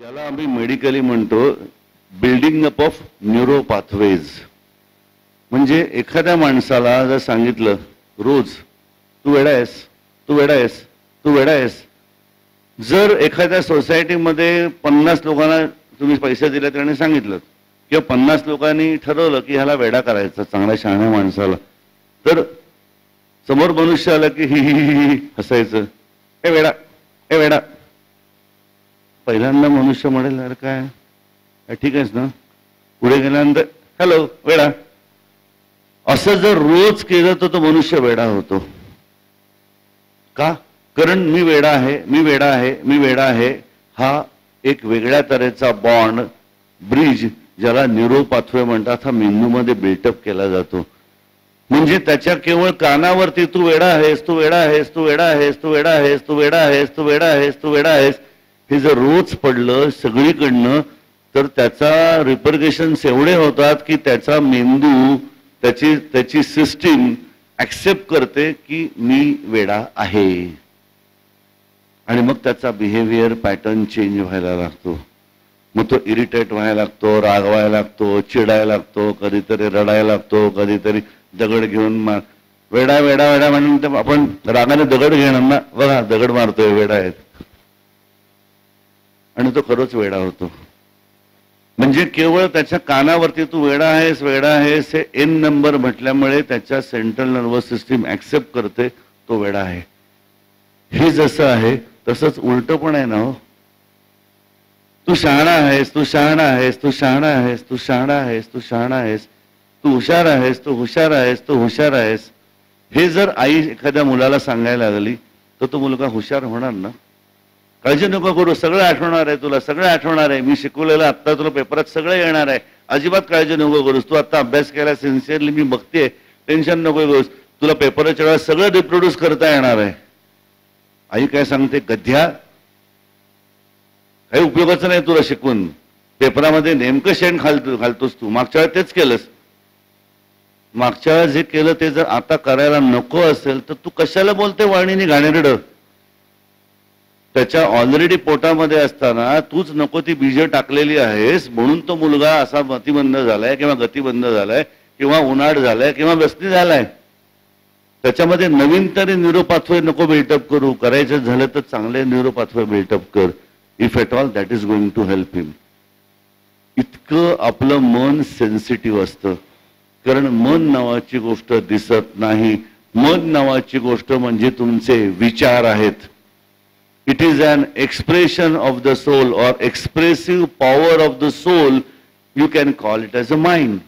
ज्याला आम्ही मेडिकली म्हणतो building up of neuro pathways. म्हणजे एखाद्या माणसाला जर सांगितलं रोज तू वेडा आहेस, तू वेडा आहेस, तू वेडा आहेस. जर एखाद्या सोसायटीमध्ये 50 लोकांना तुम्ही पैसे दिले आणि सांगितलं किंवा 50 लोकांनी ठरवलं की ह्याला वेडा करायचा चांगल्या शहाण्या माणसाला, तर समोर मनुष्य आला की ही ही ही हसायचं, ए वेडा, ए वेडा. पहिल्यांदा मनुष्य म्हणेल अरे काय ठीक आहेस ना. पुढे गेल्यानंतर हॅलो वेडा. असं जर रोज केलं तर तो मनुष्य वेडा होतो. का? कारण मी वेडा आहे, मी वेडा आहे, मी वेडा आहे हा एक वेगळ्या तऱ्हेचा बॉन्ड ब्रिज ज्याला न्यूरो पाथवे म्हणतात हा मेंदूमध्ये बिल्टअप केला जातो. म्हणजे त्याच्या केवळ कानावरती तू वेडा आहेस, तू वेडा आहेस, तू वेडा आहेस, तू वेडा आहेस, तू वेडा आहेस, तू वेडा आहेस, तू वेडा आहेस हे जर रोज पडलं सगळीकडनं तर त्याचा रिपरकेशन्स एवढे होतात की त्याचा मेंदू त्याची सिस्टीम ऍक्सेप्ट करते की मी वेडा आहे आणि मग त्याचा बिहेवियर पॅटर्न चेंज व्हायला लागतो. मग तो इरिटेट व्हायला लागतो, रागवायला लागतो, चिडायला लागतो, कधीतरी रडायला लागतो, कधीतरी दगड घेऊन वेडा वेडा वेडा म्हणून आपण रागाने दगड घेणार ना, बघा दगड मारतोय वेडा आहेत आणि तो खरंच वेडा होतो. म्हणजे केवळ त्याच्या कानावरती तू वेडा आहेस वेडा आहेस हे एन नंबर म्हटल्यामुळे त्याच्या सेंट्रल नर्वस सिस्टीम ऍक्सेप्ट करते तो वेडा आहे. हे जसं आहे तसंच उलट पण आहे ना हो. तू शहाणा आहेस, तू शहाणा आहेस, तू शहाणा आहेस, तू शहाणा आहेस, तू शहाणा आहेस, तू हुशार आहेस, तू हुशार आहेस, तू हुशार आहेस. हे जर आई एखाद्या मुलाला सांगायला लागली तर तो मुलगा हुशार होणार ना. काळजी नको करू, सगळं आठवणार आहे तुला, सगळं आठवणार आहे, मी शिकवलेलं आत्ता तुला पेपरात सगळं येणार आहे, अजिबात काळजी नको करूस, तू आता अभ्यास केला सिन्सिअरली मी बघतेय, टेन्शन नको करूस, तुला पेपराच्या वेळेला सगळं रिप्रोड्यूस करता येणार आहे. आई काय सांगते, गध्या काही उपयोगाचं नाही तुला शिकवून, पेपरामध्ये नेमकं शेण घालतोस तू, मागच्या वेळेस तेच केलंस, मागच्या वेळेस जे केलं ते जर आता करायला नको असेल तर तू कशाला बोलते वाणीने घाणेरडं. त्याच्या ऑलरेडी पोटामध्ये असताना तूच नको ती बीज टाकलेली आहेस म्हणून तो मुलगा असा मतिमंद झालाय किंवा गतिबंद झालाय किंवा उन्हाळ झालाय किंवा व्यसनी झालाय. त्याच्यामध्ये नवीन तरी न्यूरो पाथवे नको बिल्टअप करू, करायचं झालं तर चांगले न्यूरो पाथवे बिल्टअप कर, if at all that is going to help him. इतकं आपलं मन सेन्सिटिव्ह असतं कारण मन नावाची गोष्ट दिसत नाही. मन नावाची गोष्ट म्हणजे तुमचे विचार आहेत. It is an expression of the soul or expressive power of the soul. You can call it as a mind.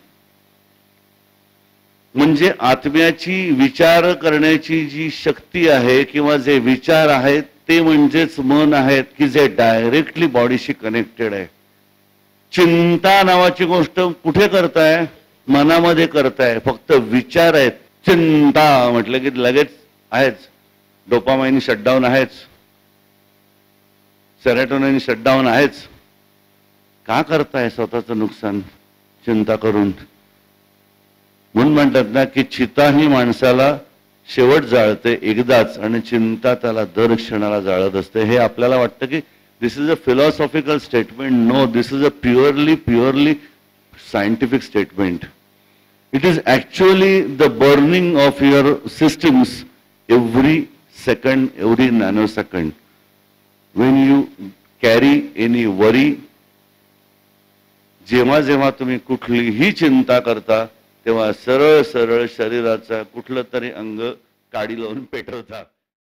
म्हणजे आत्म्याची विचार करण्याची जी शक्ती आहे किंवा जे विचार आहेत ते म्हणजेच मन आहेत की जे डायरेक्टली बॉडीशी कनेक्टेड आहे. चिंता नावाची गोष्ट कुठे करताय? मनामध्ये करताय. फक्त विचार आहेत. चिंता म्हटलं की लगेच आहेच, डोपामाइन शटडाऊन आहेच, सेरोटोनिन शटडाऊन आहेच. का करताय स्वतःचं नुकसान चिंता करून? म्हणून म्हणतात ना की चिता ही माणसाला शेवट जाळते एकदाच आणि चिंता त्याला दर क्षणाला जाळत असते. हे आपल्याला वाटतं की this is a philosophical statement. No, this is a purely scientific statement. It is actually the burning of your systems every second, every nanosecond. when you carry any worry, जेव्हा जेव्हा तुम्ही कुठलीही चिंता करता तेव्हा सरळ सरळ शरीराचा कुठलं तरी अंग काडी लावून पेटवता.